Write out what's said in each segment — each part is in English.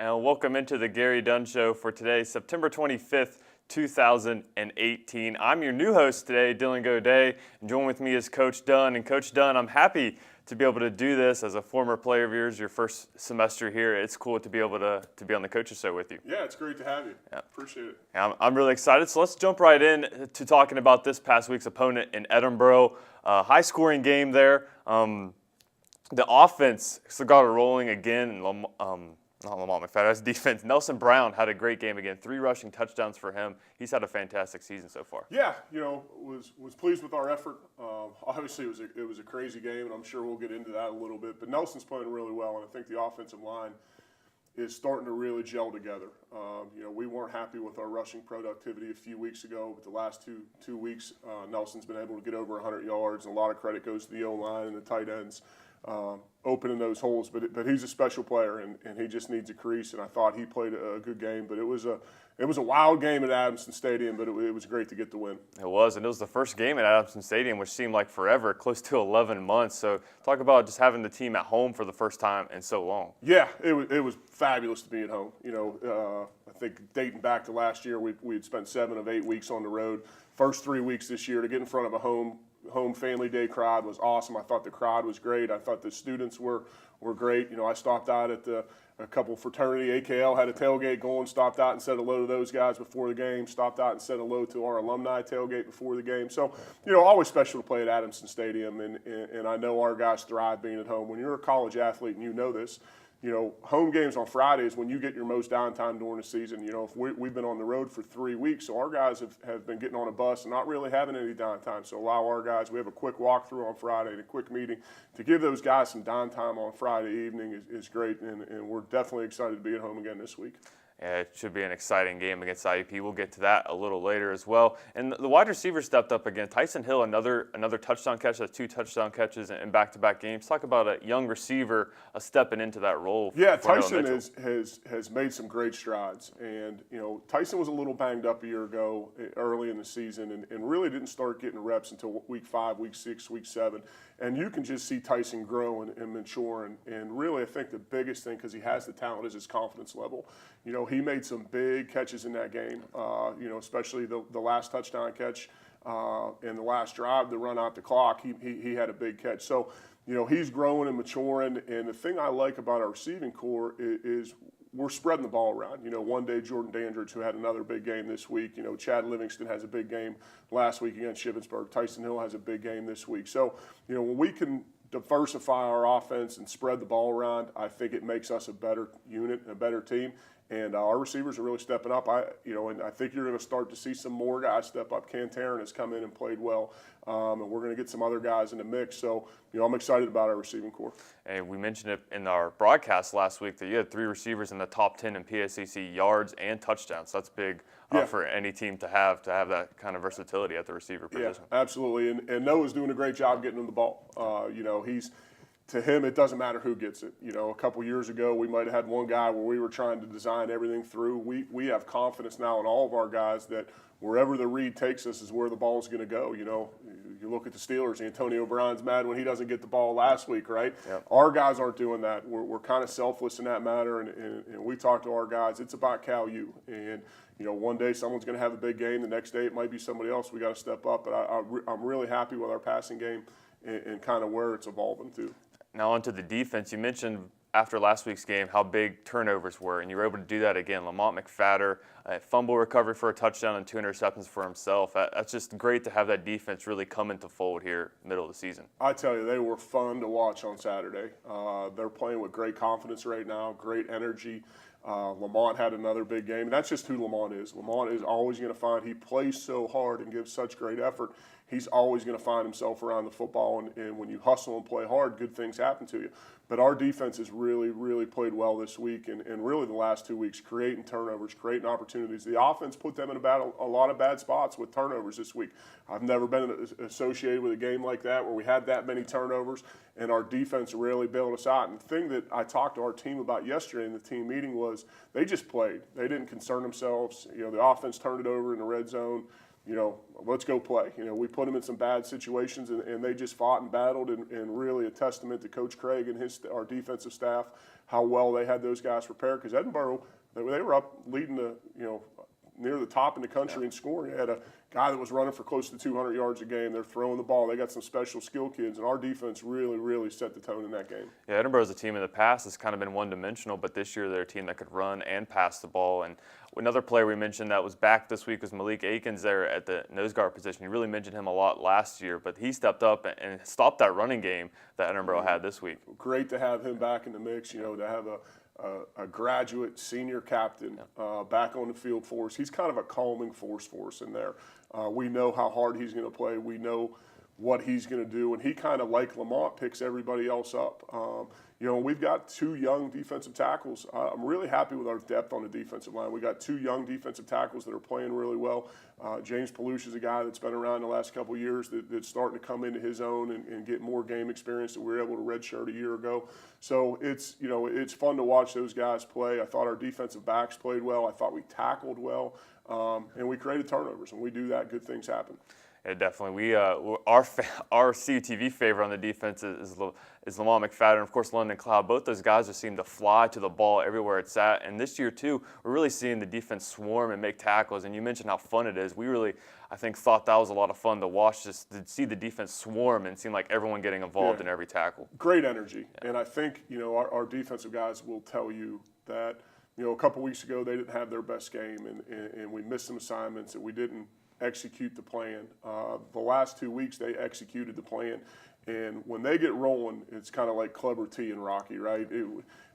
and welcome into the Gary Dunn Show for today, September 25th, 2018. I'm your new host today, Dylan Goday, and join with me is Coach Dunn. And Coach Dunn, I'm happy to be able to do this as a former player of yours, your first semester here. It's cool to be able to be on the Coaches Show with you. Yeah, it's great to have you. Yeah. Appreciate it. I'm really excited. So let's jump right in to talking about this past week's opponent in Edinboro. High-scoring game there. The offense got it rolling again. Not Lamont McFadden's defense. Nelson Brown had a great game again. 3 rushing touchdowns for him. He's had a fantastic season so far. Yeah, was pleased with our effort. Obviously, it was a crazy game, and I'm sure we'll get into that a little bit. But Nelson's playing really well, and I think the offensive line is starting to really gel together. We weren't happy with our rushing productivity a few weeks ago, but the last two weeks, Nelson's been able to get over 100 yards, and a lot of credit goes to the O-line and the tight ends. Opening those holes, but he's a special player, and he just needs a crease. And I thought he played a good game, but it was a wild game at Adamson Stadium, but it was great to get the win. It was, and it was the first game at Adamson Stadium, which seemed like forever, close to 11 months. So talk about just having the team at home for the first time in so long. Yeah, it was fabulous to be at home. I think dating back to last year, we had spent 7 of 8 weeks on the road. First 3 weeks this year to get in front of a home family day crowd was awesome. I thought the crowd was great. I thought the students were great. I stopped out at a couple fraternity. AKL had a tailgate going, stopped out and said hello to those guys before the game, stopped out and said hello to our alumni tailgate before the game. So, always special to play at Adamson Stadium, and I know our guys thrive being at home. When you're a college athlete and you know this, home games on Fridays when you get your most downtime during the season. If we've been on the road for 3 weeks, so our guys have been getting on a bus and not really having any downtime. So allow our guys, we have a quick walkthrough on Friday and a quick meeting to give those guys some downtime on Friday evening is great, and we're definitely excited to be at home again this week. Yeah, it should be an exciting game against IUP. We'll get to that a little later as well. And the wide receiver stepped up again. Tyson Hill, another touchdown catch. That's 2 touchdown catches in back-to-back games. Talk about a young receiver stepping into that role. Yeah, Tyson has made some great strides. And, Tyson was a little banged up a year ago early in the season and really didn't start getting reps until week 5, week 6, week 7. And you can just see Tyson grow and mature. And really, I think the biggest thing, because he has the talent, is his confidence level. He made some big catches in that game, especially the last touchdown catch and the last drive to run out the clock. He had a big catch. So, he's growing and maturing. And the thing I like about our receiving core is we're spreading the ball around. One day Jordan Dandridge, who had another big game this week. Chad Livingston has a big game last week against Shippensburg. Tyson Hill has a big game this week. So, when we can diversify our offense and spread the ball around, I think it makes us a better unit, a better team. And our receivers are really stepping up. And I think you're going to start to see some more guys step up. Cantarin has come in and played well, and we're going to get some other guys in the mix. So, I'm excited about our receiving core. And we mentioned it in our broadcast last week that you had 3 receivers in the top 10 in PSAC yards and touchdowns. So that's big for any team to have that kind of versatility at the receiver position. Yeah, absolutely. And Noah's doing a great job getting him the ball. To him, it doesn't matter who gets it. A couple years ago, we might have had one guy where we were trying to design everything through. We have confidence now in all of our guys that wherever the read takes us is where the ball's going to go. You look at the Steelers, Antonio Brown's mad when he doesn't get the ball last week, right? Yep. Our guys aren't doing that. We're kind of selfless in that matter, and we talk to our guys. It's about Cal U. And, one day someone's going to have a big game. The next day it might be somebody else. We got to step up. But I'm really happy with our passing game and kind of where it's evolving to. Now onto the defense. You mentioned after last week's game how big turnovers were, and you were able to do that again. Lamont McFadden, a fumble recovery for a touchdown and 2 interceptions for himself. That's just great to have that defense really come into fold here middle of the season. I tell you, they were fun to watch on Saturday. They're playing with great confidence right now, great energy. Lamont had another big game, and that's just who Lamont is. Lamont is always going to find, he plays so hard and gives such great effort, he's always going to find himself around the football, and when you hustle and play hard, good things happen to you. But our defense has really, really played well this week and really the last 2 weeks, creating turnovers, creating opportunities. The offense put them in a lot of bad spots with turnovers this week. I've never been associated with a game like that where we had that many turnovers, and our defense really bailed us out. And the thing that I talked to our team about yesterday in the team meeting was they just played. They didn't concern themselves. The offense turned it over in the red zone. let's go play. We put them in some bad situations, and they just fought and battled, and really a testament to Coach Craig and our defensive staff, how well they had those guys prepared. Because Edinboro, they were up leading near the top in the country in scoring. They had a guy that was running for close to 200 yards a game. They're throwing the ball. They got some special skill kids, and our defense really, really set the tone in that game. Yeah, Edinboro's a team in the past that's kind of been one-dimensional, but this year they're a team that could run and pass the ball. And another player we mentioned that was back this week was Malik Akins there at the nose guard position. You really mentioned him a lot last year, but he stepped up and stopped that running game that Edinboro had this week. Great to have him back in the mix, to have a graduate senior captain back on the field for us. He's kind of a calming force for us in there. We know how hard he's going to play. We know what he's going to do, and he kind of, like Lamont, picks everybody else up. We've got two young defensive tackles. I'm really happy with our depth on the defensive line. We got two young defensive tackles that are playing really well. James Palouche is a guy that's been around the last couple of years that's starting to come into his own and get more game experience that we were able to redshirt a year ago. So it's fun to watch those guys play. I thought our defensive backs played well. I thought we tackled well, and we created turnovers. When we do that, good things happen. Yeah, definitely. Our CUTV favorite on the defense is Lamont McFadden, and of course London Cloud. Both those guys just seem to fly to the ball everywhere it's at. And this year too, we're really seeing the defense swarm and make tackles. And you mentioned how fun it is. We really, I think, thought that was a lot of fun to watch, just to see the defense swarm and seem like everyone getting involved in every tackle. Great energy. Yeah. And I think our defensive guys will tell you that a couple weeks ago they didn't have their best game, and we missed some assignments, and we didn't execute the plan. The last 2 weeks they executed the plan, and when they get rolling, it's kind of like Clever T and Rocky, right?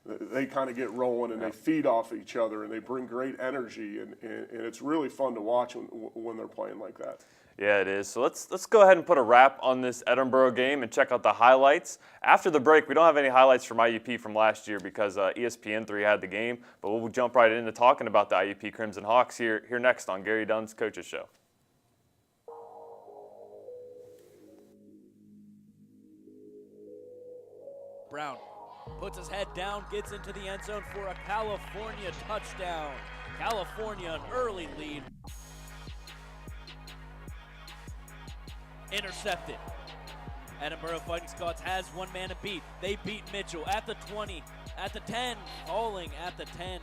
They kind of get rolling, and they feed off each other, and they bring great energy, and it's really fun to watch when they're playing like that. Yeah, it is. So let's go ahead and put a wrap on this Edinboro game and check out the highlights. After the break, we don't have any highlights from IUP from last year because ESPN3 had the game, but we'll jump right into talking about the IUP Crimson Hawks here next on Gary Dunn's Coaches Show. Brown puts his head down, gets into the end zone for a California touchdown. California an early lead. Intercepted. Edinboro Fighting Scots has one man to beat. They beat Mitchell at the 20, at the 10, falling at the 10.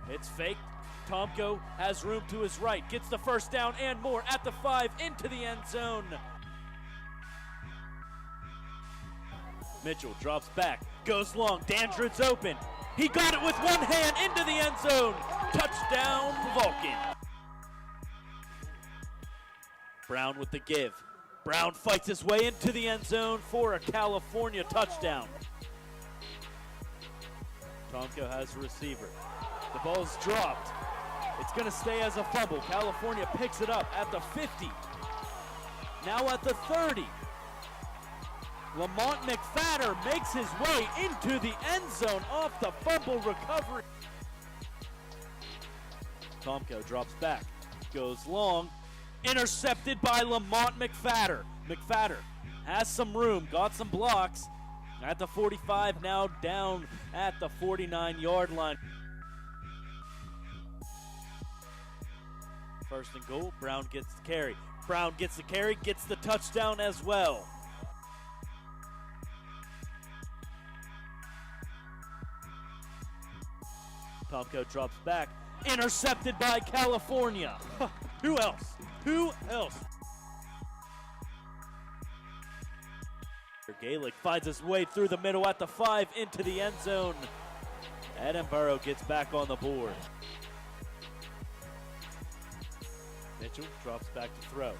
It's faked. Tomko has room to his right, gets the first down and more at the 5 into the end zone. Mitchell drops back, goes long, Dandrid's open. He got it with one hand into the end zone. Touchdown, Vulcan. Brown with the give. Brown fights his way into the end zone for a California touchdown. Tomko has a receiver. The ball's dropped. It's going to stay as a fumble. California picks it up at the 50. Now at the 30. Lamont McFadden makes his way into the end zone off the fumble recovery. Tomko drops back, goes long, intercepted by Lamont McFadden. McFadden has some room, got some blocks at the 45, now down at the 49-yard line. First and goal, Brown gets the carry. Brown gets the carry, gets the touchdown as well. Tomko drops back, intercepted by California. Who else? Who else? Gaelic finds his way through the middle at the 5 into the end zone. Edinboro gets back on the board. Mitchell drops back to throw.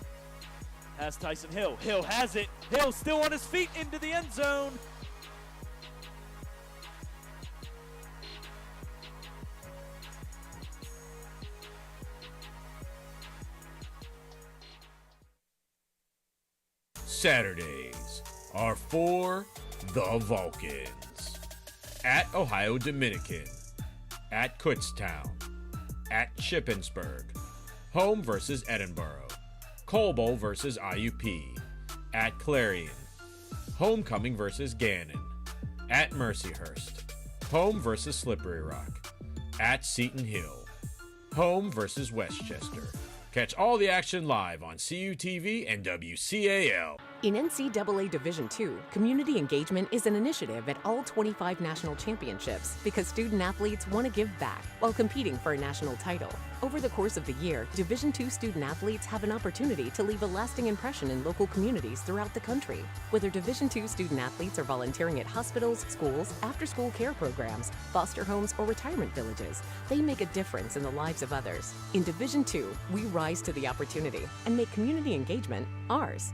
Has Tyson Hill. Hill has it. Hill still on his feet into the end zone. Saturdays are for the Vulcans. At Ohio Dominican, at Kutztown, at Shippensburg, home versus Edinboro, Coldbowl versus IUP, at Clarion, Homecoming versus Gannon, at Mercyhurst, home versus Slippery Rock, at Seton Hill, home versus Westchester. Catch all the action live on CUTV and WCAL. In NCAA Division II, community engagement is an initiative at all 25 national championships because student athletes want to give back while competing for a national title. Over the course of the year, Division II student athletes have an opportunity to leave a lasting impression in local communities throughout the country. Whether Division II student athletes are volunteering at hospitals, schools, after-school care programs, foster homes, or retirement villages, they make a difference in the lives of others. In Division II, we rise to the opportunity and make community engagement ours.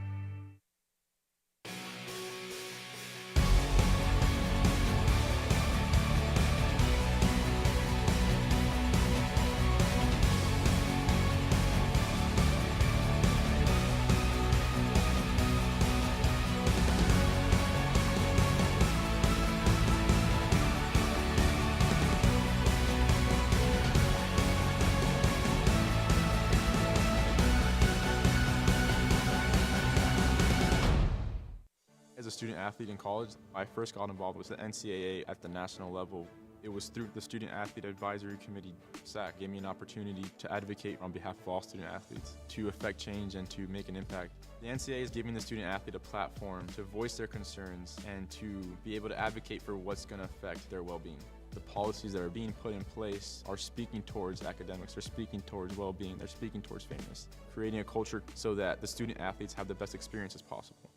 As a student athlete in college, I first got involved with the NCAA at the national level. It was through the Student Athlete Advisory Committee, SAC, gave me an opportunity to advocate on behalf of all student athletes, to affect change and to make an impact. The NCAA is giving the student athlete a platform to voice their concerns and to be able to advocate for what's going to affect their well-being. The policies that are being put in place are speaking towards academics, they're speaking towards well-being, they're speaking towards fairness, creating a culture so that the student athletes have the best experiences possible.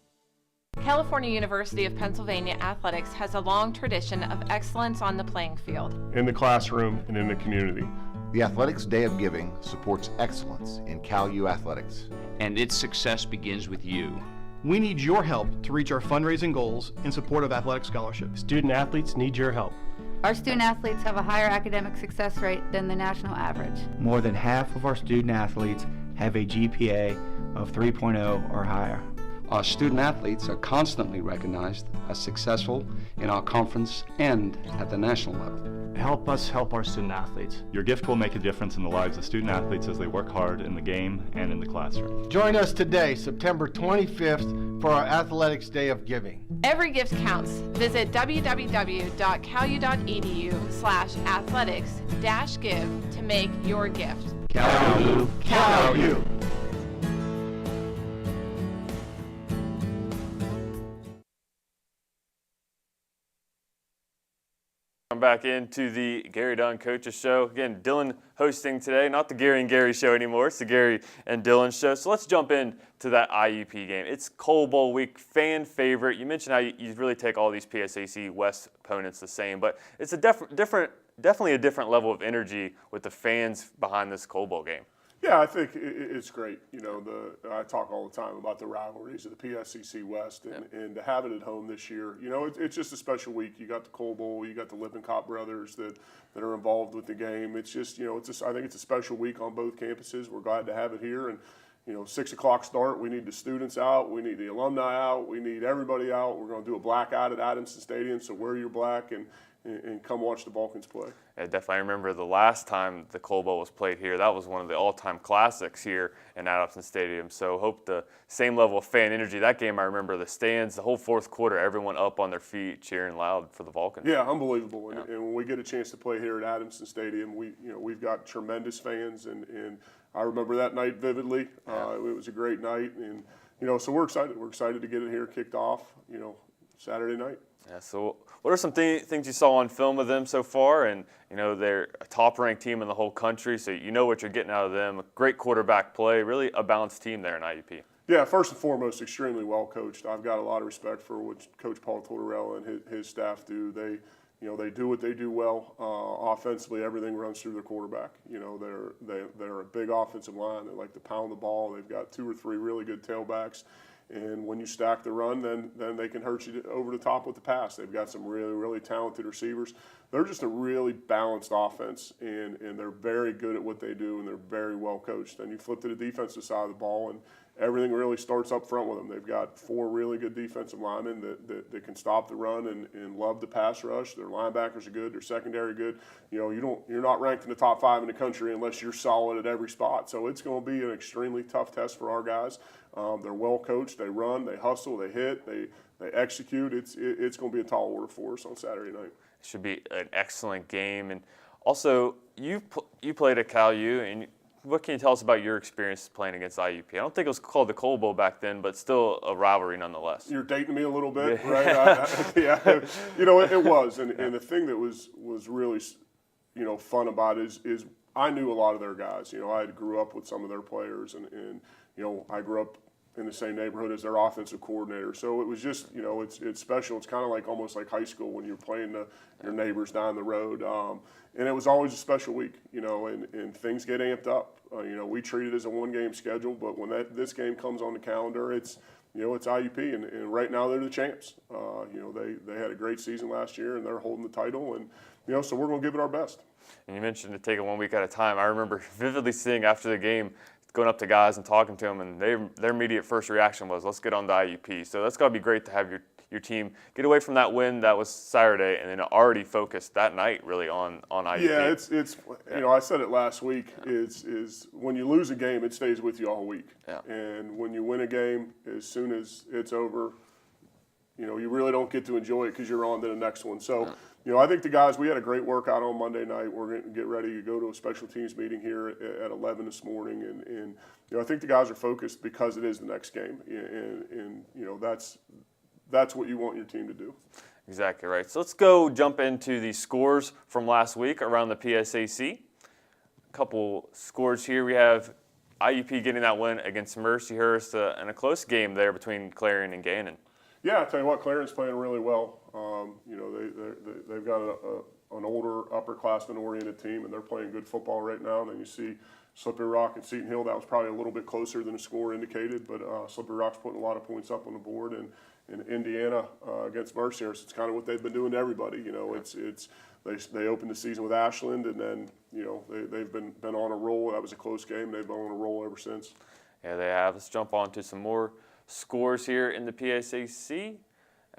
California University of Pennsylvania Athletics has a long tradition of excellence on the playing field, In the classroom and in the community. The Athletics Day of Giving supports excellence in Cal U athletics. And its success begins with you. We need your help to reach our fundraising goals in support of athletic scholarships. Student athletes need your help. Our student athletes have a higher academic success rate than the national average. More than half of our student athletes have a GPA of 3.0 or higher. Our student athletes are constantly recognized as successful in our conference and at the national level. Help us help our student athletes. Your gift will make a difference in the lives of student athletes as they work hard in the game and in the classroom. Join us today, September 25th, for our Athletics Day of Giving. Every gift counts. Visit www.calu.edu/athletics-give to make your gift. Cal U. I'm back into the Gary Dunn Coaches Show. Again, Dylan hosting today, not the Gary and Gary Show anymore. It's the Gary and Dylan Show. So let's jump into that IUP game. It's Coal Bowl week, fan favorite. You mentioned how you really take all these PSAC West opponents the same, but it's a definitely a different level of energy with the fans behind this Coal Bowl game. Yeah, I think it's great. You know, I talk all the time about the rivalries of the PSCC West, and to have it at home this year, you know, it's just a special week. You got the Coal Bowl, you got the Lippincott brothers that are involved with the game. It's just, you know, I think it's a special week on both campuses. We're glad to have it here, and you know, 6 o'clock start. We need the students out, we need the alumni out, we need everybody out. We're going to do a blackout at Adamson Stadium, so wear your black and come watch the Vulcans play. Yeah, definitely. I remember the last time the Coal Bowl was played here, that was one of the all-time classics here in Adamson Stadium. So hope the same level of fan energy. That game, I remember the stands, the whole fourth quarter, everyone up on their feet cheering loud for the Vulcans. Yeah, unbelievable. And when we get a chance to play here at Adamson Stadium, we've got tremendous fans, and I remember that night vividly. It was a great night, and you know, so we're excited. We're excited to get it here kicked off, you know, Saturday night. Yeah, so what are some things you saw on film of them so far? And, you know, they're a top-ranked team in the whole country, so you know what you're getting out of them. A great quarterback play, really a balanced team there in IUP. Yeah, first and foremost, extremely well coached. I've got a lot of respect for what Coach Paul Tortorella and his staff do. They do what they do well. Offensively, everything runs through their quarterback. You know, they're a big offensive line. They like to pound the ball. They've got 2 or 3 really good tailbacks. And when you stack the run, then they can hurt you over the top with the pass. They've got some really, really talented receivers. They're just a really balanced offense, and they're very good at what they do, and they're very well coached. And you flip to the defensive side of the ball, and everything really starts up front with them. They've got 4 really good defensive linemen that can stop the run and love the pass rush. Their linebackers are good. Their secondary good. You know, you're not ranked in the top 5 in the country unless you're solid at every spot. So it's going to be an extremely tough test for our guys. They're well coached. They run. They hustle. They hit. They execute. It's going to be a tall order for us on Saturday night. It should be an excellent game. And also, you played at Cal U, and what can you tell us about your experience playing against IUP? I don't think it was called the Coal Bowl back then, but still a rivalry nonetheless. You're dating me a little bit, right? Yeah, you know, it was. And the thing that was really, you know, fun about it is I knew a lot of their guys. You know, I grew up with some of their players, and you know, I grew up in the same neighborhood as their offensive coordinator. So it was just, you know, it's special. It's kind of like almost like high school when you're playing your neighbors down the road. And it was always a special week, you know, and things get amped up. You know, we treat it as a one-game schedule, but when this game comes on the calendar, it's, you know, it's IUP, and right now they're the champs. You know, they had a great season last year, and they're holding the title, and, you know, so we're going to give it our best. And you mentioned to take it 1 week at a time. I remember vividly seeing after the game, going up to guys and talking to them, and their immediate first reaction was, let's get on to IUP. So that's got to be great to have your team get away from that win that was Saturday and then already focused that night really on IUP. Yeah, it's you know, I said it last week, is when you lose a game, it stays with you all week. Yeah. And when you win a game, as soon as it's over, you know, you really don't get to enjoy it because you're on to the next one. So, you know, I think the guys, we had a great workout on Monday night. We're going to get ready to go to a special teams meeting here at 11 this morning. And you know, I think the guys are focused because it is the next game. And you know, that's what you want your team to do. Exactly right. So let's go jump into the scores from last week around the PSAC. A couple scores here. We have IUP getting that win against Mercyhurst in a close game there between Clarion and Gannon. Yeah, I tell you what, Clarion's playing really well. You know, they've got an older, upperclassman-oriented team, and they're playing good football right now. And then you see Slippery Rock and Seton Hill. That was probably a little bit closer than the score indicated, but Slippery Rock's putting a lot of points up on the board. And in Indiana against Mercyhurst, it's kind of what they've been doing to everybody. You know, they opened the season with Ashland, and then, you know, they've been on a roll. That was a close game. They've been on a roll ever since. Yeah, they have. Let's jump on to some more scores here in the PSAC.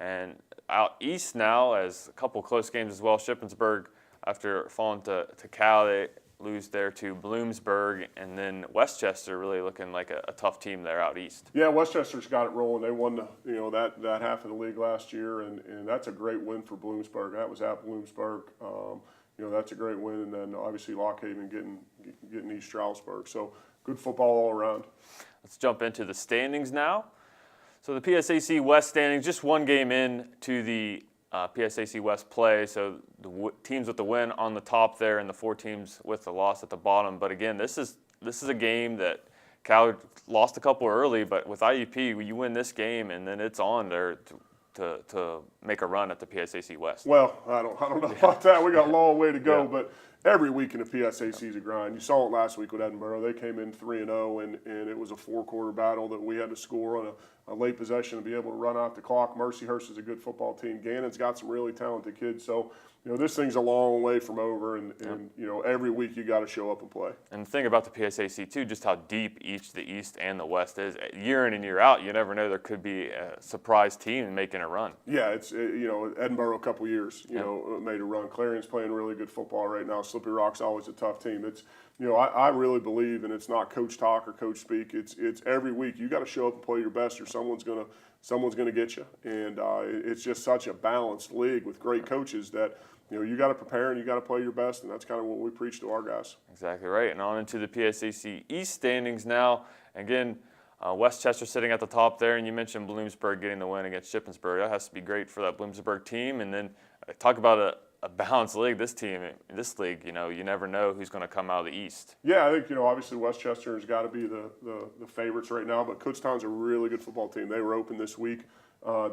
And out east now, as a couple close games as well. Shippensburg, after falling to Cal, they lose there to Bloomsburg, and then Westchester really looking like a tough team there out east. Yeah, Westchester's got it rolling. They won that half of the league last year, and that's a great win for Bloomsburg. That was at Bloomsburg. You know, that's a great win, and then obviously Lockhaven getting East Stroudsburg. So good football all around. Let's jump into the standings now. So the PSAC West standings, just one game in to the PSAC West play. So the teams with the win on the top there, and the 4 teams with the loss at the bottom. But again, this is a game that Cal lost a couple early, but with IUP, you win this game, and then it's on there to make a run at the PSAC West. Well, I don't know about that. We got a long way to go, but every week in the PSAC is a grind. You saw it last week with Edinboro. They came in 3-0, and it was a 4-quarter battle that we had to score on a late possession to be able to run out the clock. Mercyhurst is a good football team. Gannon's got some really talented kids. So, you know, this thing's a long way from over, and you know, every week you got to show up and play. And the thing about the PSAC, too, just how deep each the East and the West is. Year in and year out, you never know, there could be a surprise team making a run. Yeah, you know, Edinboro a couple years, you know, made a run. Clarion's playing really good football right now. Slippery Rock's always a tough team. It's, you know, I really believe, and it's not coach talk or coach speak. It's every week you got to show up and play your best, or someone's gonna get you. And it's just such a balanced league with great coaches that, you know, you got to prepare and you got to play your best, and that's kind of what we preach to our guys. Exactly right. And on into the PSAC East standings now. Again, Westchester sitting at the top there, and you mentioned Bloomsburg getting the win against Shippensburg. That has to be great for that Bloomsburg team. And then talk about a balanced league. This league, you know, you never know who's going to come out of the East. Yeah, I think, you know, obviously Westchester has got to be the favorites right now, but Kutztown's a really good football team. They were open this week.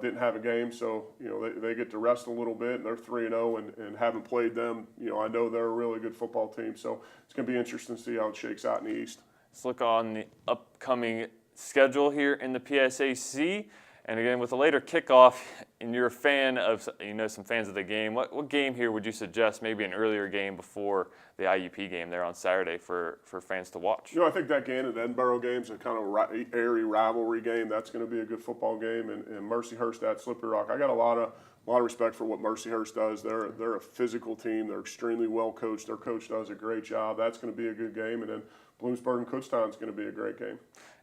Didn't have a game, so, you know, they get to rest a little bit, and they're 3-0 and haven't played them. You know, I know they're a really good football team, so it's going to be interesting to see how it shakes out in the East. Let's look on the upcoming schedule here in the PSAC. And again, with a later kickoff, and you're a fan of, you know, some fans of the game, what game here would you suggest, maybe an earlier game before the IUP game there on Saturday for fans to watch? You know, I think that Gannon-Edinboro game's a kind of airy rivalry game. That's going to be a good football game. And Mercyhurst at Slippery Rock, I got a lot of respect for what Mercyhurst does. They're a physical team. They're extremely well coached. Their coach does a great job. That's going to be a good game. And then Bloomsburg and Kutztown's going to be a great game.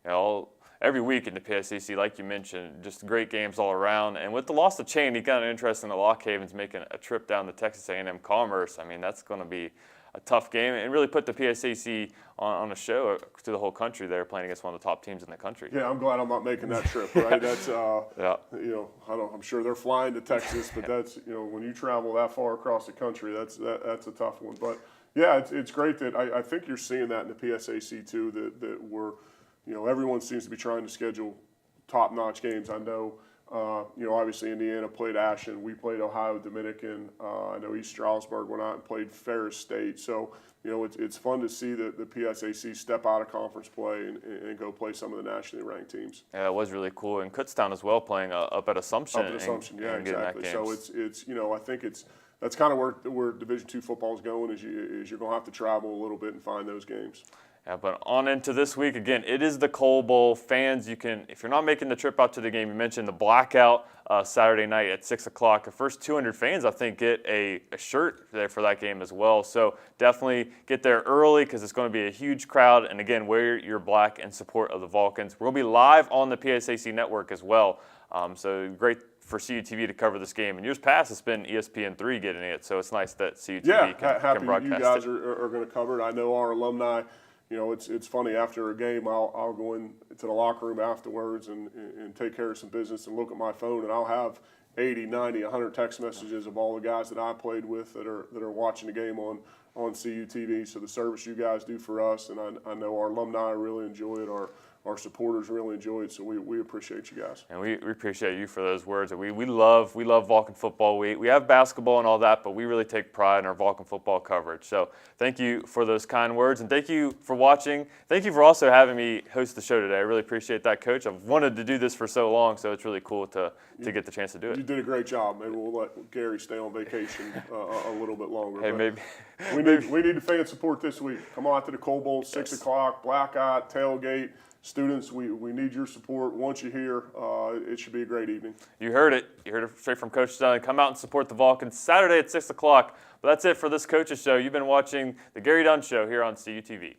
Yeah, every week in the PSAC, like you mentioned, just great games all around. And with the loss of Cheney, kind of interesting that Lockhaven's making a trip down to Texas A&M Commerce. I mean, that's going to be a tough game and really put the PSAC on a show to the whole country. They're playing against one of the top teams in the country. Yeah, I'm glad I'm not making that trip, right? That's, yeah. I'm sure they're flying to Texas, but that's, when you travel that far across the country, that's a tough one. But yeah, it's great that I think you're seeing that in the PSAC too, that we're, everyone seems to be trying to schedule top-notch games. I know, obviously Indiana played Ashland. We played Ohio Dominican. I know East Stroudsburg went out and played Ferris State. So, it's fun to see the PSAC step out of conference play and go play some of the nationally ranked teams. Yeah, it was really cool. And Kutztown as well, playing up at Assumption. Up at Assumption, yeah, and exactly. So it's I think that's kind of where Division II football is going. Is you're going to have to travel a little bit and find those games. Yeah, but on into this week, again, it is the Coal Bowl. Fans, if you're not making the trip out to the game, you mentioned the blackout Saturday night at 6 o'clock. The first 200 fans, I think, get a shirt there for that game as well. So definitely get there early because it's going to be a huge crowd. And again, wear your black in support of the Vulcans. We'll be live on the PSAC network as well. So great for CUTV to cover this game. In years past, it's been ESPN3 getting it. So it's nice that CUTV can broadcast you guys it. are going to cover it. I know our alumni. It's funny, after a game, I'll go into the locker room afterwards and take care of some business and look at my phone, and I'll have 80, 90, 100 text messages of all the guys that I played with that are watching the game on CUTV. So the service you guys do for us, and I know our alumni really enjoy it, our supporters really enjoy it, so we appreciate you guys. And we appreciate you for those words. We love Vulcan football. We have basketball and all that, but we really take pride in our Vulcan football coverage. So thank you for those kind words, and thank you for watching. Thank you for also having me host the show today. I really appreciate that, Coach. I've wanted to do this for so long, so it's really cool to get the chance to do it. You did a great job. Maybe we'll let Gary stay on vacation a little bit longer. Hey, maybe. We need the fan support this week. Come on to the Coal Bowl, 6 o'clock, blackout, tailgate. Students, we need your support. Once you're here, it should be a great evening. You heard it. You heard it straight from Coach Dunn. Come out and support the Vulcans Saturday at 6 o'clock. But that's it for this Coach's Show. You've been watching The Gary Dunn Show here on CUTV.